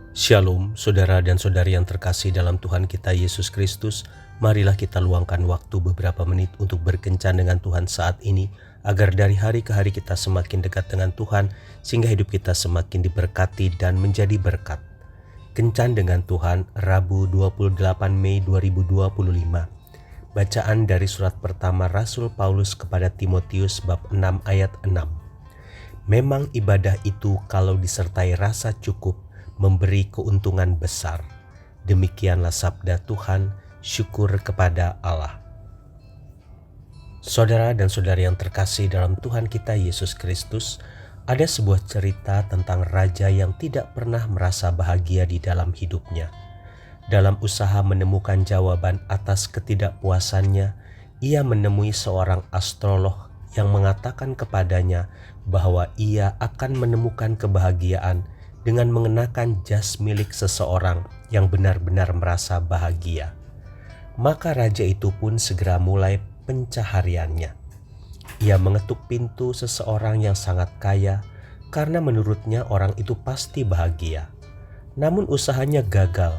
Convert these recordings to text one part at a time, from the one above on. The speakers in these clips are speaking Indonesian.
Shalom, saudara dan saudari yang terkasih dalam Tuhan kita Yesus Kristus. Marilah kita luangkan waktu beberapa menit untuk berkencan dengan Tuhan saat ini, agar dari hari ke hari kita semakin dekat dengan Tuhan, sehingga hidup kita semakin diberkati dan menjadi berkat. Kencan dengan Tuhan, Rabu 28 Mei 2025. Bacaan dari surat pertama Rasul Paulus kepada Timotius bab 6 ayat 6. Memang ibadah itu kalau disertai rasa cukup, memberi keuntungan besar. Demikianlah sabda Tuhan, syukur kepada Allah. Saudara dan saudari yang terkasih dalam Tuhan kita Yesus Kristus, ada sebuah cerita tentang raja yang tidak pernah merasa bahagia di dalam hidupnya. Dalam usaha menemukan jawaban atas ketidakpuasannya, ia menemui seorang astrolog yang mengatakan kepadanya bahwa ia akan menemukan kebahagiaan dengan mengenakan jas milik seseorang yang benar-benar merasa bahagia. Maka raja itu pun segera mulai pencahariannya. Ia mengetuk pintu seseorang yang sangat kaya karena menurutnya orang itu pasti bahagia. Namun usahanya gagal.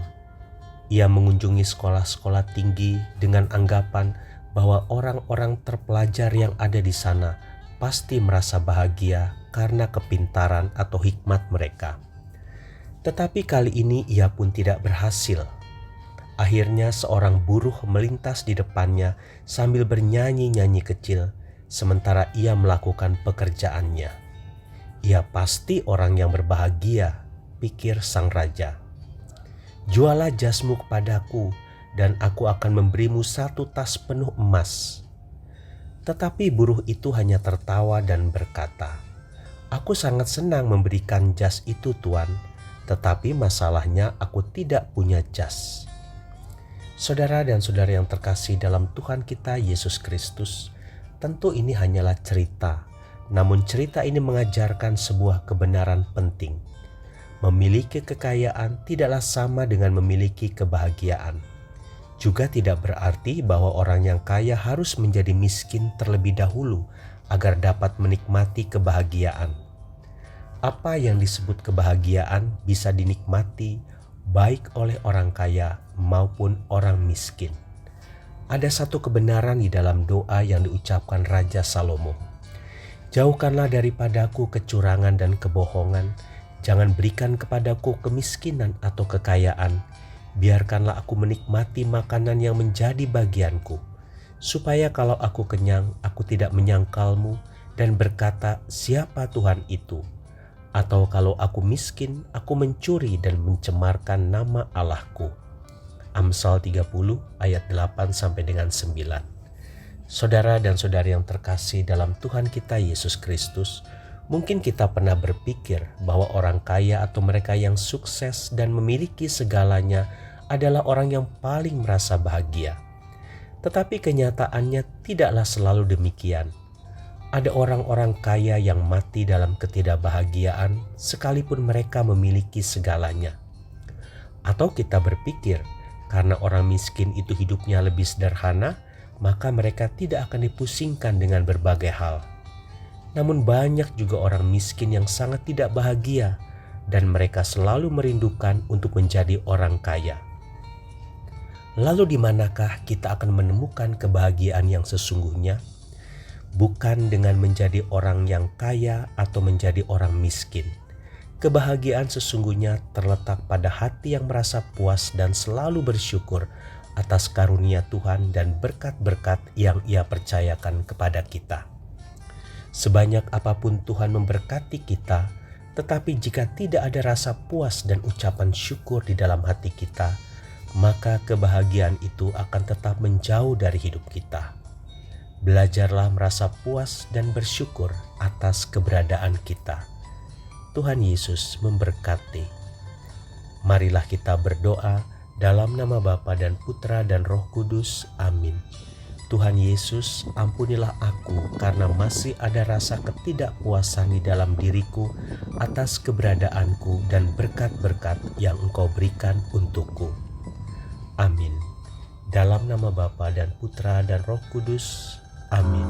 Ia mengunjungi sekolah-sekolah tinggi dengan anggapan bahwa orang-orang terpelajar yang ada di sana pasti merasa bahagia karena kepintaran atau hikmat mereka. Tetapi kali ini ia pun tidak berhasil. Akhirnya seorang buruh melintas di depannya sambil bernyanyi-nyanyi kecil, sementara ia melakukan pekerjaannya. Ia pasti orang yang berbahagia, pikir sang raja. Jualah jasmu kepadaku, dan aku akan memberimu 1 tas penuh emas. Tetapi buruh itu hanya tertawa dan berkata, "Aku sangat senang memberikan jas itu, Tuan. Tetapi masalahnya aku tidak punya jas." Saudara dan saudari yang terkasih dalam Tuhan kita Yesus Kristus, tentu ini hanyalah cerita. Namun cerita ini mengajarkan sebuah kebenaran penting. Memiliki kekayaan tidaklah sama dengan memiliki kebahagiaan. Juga tidak berarti bahwa orang yang kaya harus menjadi miskin terlebih dahulu agar dapat menikmati kebahagiaan. Apa yang disebut kebahagiaan bisa dinikmati baik oleh orang kaya maupun orang miskin. Ada satu kebenaran di dalam doa yang diucapkan Raja Salomo. Jauhkanlah daripadaku kecurangan dan kebohongan. Jangan berikan kepadaku kemiskinan atau kekayaan. Biarkanlah aku menikmati makanan yang menjadi bagianku. Supaya kalau aku kenyang, aku tidak menyangkalmu dan berkata, siapa Tuhan itu? Atau kalau aku miskin, aku mencuri dan mencemarkan nama Allahku. Amsal 30 ayat 8 sampai dengan 9. Saudara dan saudari yang terkasih dalam Tuhan kita Yesus Kristus, mungkin kita pernah berpikir bahwa orang kaya atau mereka yang sukses dan memiliki segalanya adalah orang yang paling merasa bahagia. Tetapi kenyataannya tidaklah selalu demikian. Ada orang-orang kaya yang mati dalam ketidakbahagiaan sekalipun mereka memiliki segalanya. Atau kita berpikir karena orang miskin itu hidupnya lebih sederhana, maka mereka tidak akan dipusingkan dengan berbagai hal. Namun banyak juga orang miskin yang sangat tidak bahagia dan mereka selalu merindukan untuk menjadi orang kaya. Lalu di manakah kita akan menemukan kebahagiaan yang sesungguhnya? Bukan dengan menjadi orang yang kaya atau menjadi orang miskin. Kebahagiaan sesungguhnya terletak pada hati yang merasa puas dan selalu bersyukur atas karunia Tuhan dan berkat-berkat yang Ia percayakan kepada kita. Sebanyak apapun Tuhan memberkati kita, tetapi jika tidak ada rasa puas dan ucapan syukur di dalam hati kita, maka kebahagiaan itu akan tetap menjauh dari hidup kita. Belajarlah merasa puas dan bersyukur atas keberadaan kita. Tuhan Yesus memberkati. Marilah kita berdoa dalam nama Bapa dan Putra dan Roh Kudus. Amin. Tuhan Yesus, ampunilah aku karena masih ada rasa ketidakpuasan di dalam diriku atas keberadaanku dan berkat-berkat yang Engkau berikan untukku. Amin. Dalam nama Bapa dan Putra dan Roh Kudus. Amin.